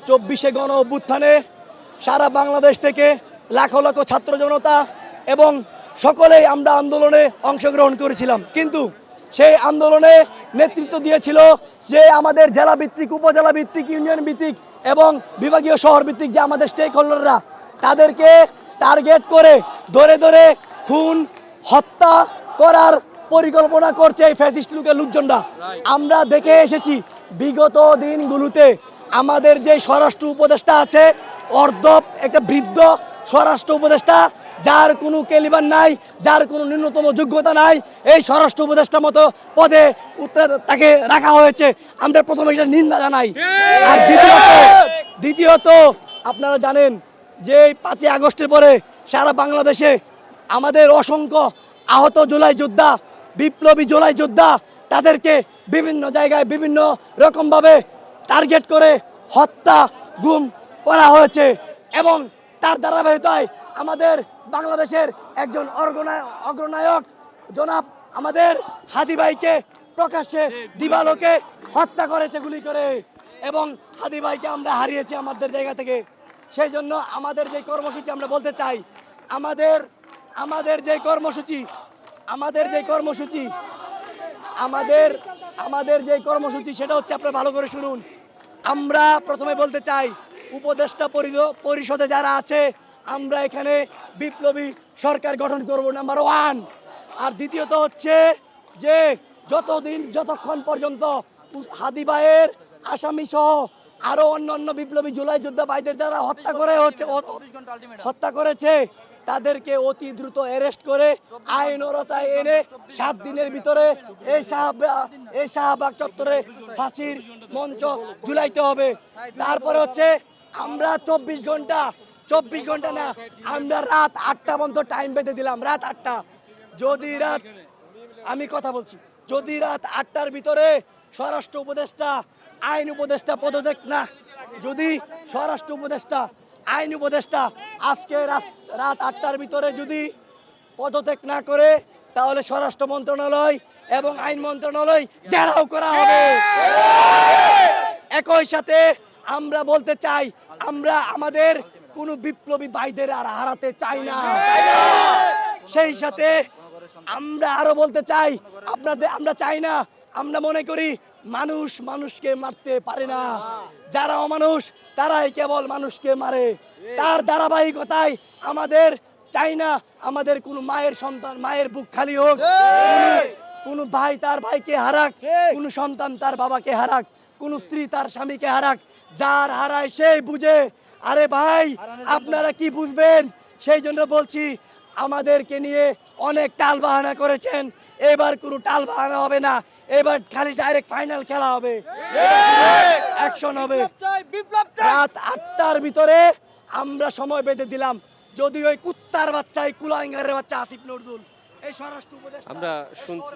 24শে গণ অভ্যুত্থানে সারা বাংলাদেশ থেকে লাখো লাখো ছাত্র জনতা এবং সকলেই আমরা আন্দোলনে অংশগ্রহণ করেছিলাম, কিন্তু সেই আন্দোলনে নেতৃত্ব দিয়েছিল যে আমাদের জেলা ভিত্তিক, উপজেলা ভিত্তিক, ইউনিয়ন ভিত্তিক এবং বিভাগীয় শহর ভিত্তিক যে আমাদের স্টেক হোল্ডাররা, তাদেরকে টার্গেট করে ধরে ধরে খুন হত্যা করার পরিকল্পনা করছে এই ফ্যাসিস্ট লোকজনরা। আমরা দেখে এসেছি বিগত দিনগুলোতে আমাদের যে স্বরাষ্ট্র উপদেষ্টা আছে, অর্ধব একটা বৃদ্ধ স্বরাষ্ট্র উপদেষ্টা, যার কোনো ক্যালিবার নাই, যার কোনো ন্যূনতম যোগ্যতা নাই, এই স্বরাষ্ট্র উপদেষ্টার মতো পদে তাকে রাখা হয়েছে। আমরা প্রথমে এটা নিন্দা জানাই। আর দ্বিতীয়ত আপনারা জানেন যে 5ই আগস্টের পরে সারা বাংলাদেশে আমাদের অসংখ্য আহত জুলাই যোদ্ধা, বিপ্লবী জুলাই যোদ্ধা, তাদেরকে বিভিন্ন জায়গায় বিভিন্ন রকমভাবে টার্গেট করে হত্যা গুম করা হয়েছে এবং তার ধারাবাহিকতায় আমাদের বাংলাদেশের একজন অগ্রনায়ক জনাব আমাদের হাদি ভাইকে প্রকাশ্যে দিবালোকে হত্যা করেছে গুলি করে, এবং হাদি ভাইকে আমরা হারিয়েছি আমাদের জায়গা থেকে। সেই জন্য আমাদের যে কর্মসূচি আমরা বলতে চাই, আমাদের যে কর্মসূচি সেটা হচ্ছে, আপনারা ভালো করে শুনুন। আমরা প্রথমে বলতে চাই, উপদেষ্টা পরিষদে যারা আছে, আমরা এখানে বিপ্লবী সরকার গঠন করব, নাম্বার 1। আর দ্বিতীয়ত হচ্ছে যে যতক্ষণ পর্যন্ত হাদি ভাইয়ের আসামি সহ আরো অন্যান্য বিপ্লবী জুলাই যোদ্ধা ভাইদের যারা হত্যা করেছে, তাদেরকে অতি দ্রুত অ্যারেস্ট করে আইন আওতায় এনে 7 দিনের ভিতরে এই শাহবাগ চত্বরে ফাঁসির মঞ্চ ঝুলাইতে হবে। তারপরে হচ্ছে আমরা 24 ঘন্টা না, আমরা রাত 8টা পর্যন্ত টাইম বেঁধে দিলাম। রাত 8টা, যদি রাত 8টার ভিতরে স্বরাষ্ট্র উপদেষ্টা, আইন উপদেষ্টা পদত্যাগ না, যদি স্বরাষ্ট্র উপদেষ্টা, আইন উপদেষ্টা আজকে রাত 8টার ভিতরে যদি পদত্যাগ না করে, তাহলে স্বরাষ্ট্র মন্ত্রণালয় এবং আইন মন্ত্রণালয় ঘেরাও করা হবে। একই সাথে আমরা বলতে চাই, আমরা আমাদের কোনো বিপ্লবী ভাইদের আর হারাতে চাই না। সেই সাথে আমরা আরো বলতে চাই, আমরা চাই না, আমরা মনে করি মানুষ মানুষকে মারতে পারে না, যারা অমানুষ তারাই কেবল মানুষকে মারে। তার ধারাবাহিকতায় আমাদের চাই না আমাদের কোনো মায়ের সন্তান, মায়ের বুক খালি হোক, কোনো ভাই তার ভাইকে হারাক, কোনো সন্তান তার বাবাকে হারাক, কোন স্ত্রী তার স্বামীকে হারাক। যার হারায় সেই বুঝে। আরে ভাই, আপনারা কি বুঝবেন? সেই জন্য বলছি, আমাদেরকে নিয়ে অনেক টাল বাহানা করেছেন, এবার কোনো টাল বাহানা হবে না। এবার খালি ডাইরেক্ট ফাইনাল খেলা হবে, অ্যাকশন হবে। রাত 8টার ভিতরে আমরা সময় বেঁধে দিলাম। যদি ওই কুত্তার বাচ্চা, এই কুলাঙ্গারের বাচ্চা আসিফ নজরুল, এই স্বরাষ্ট্র উপদেষ্টা আমরা শুনছি।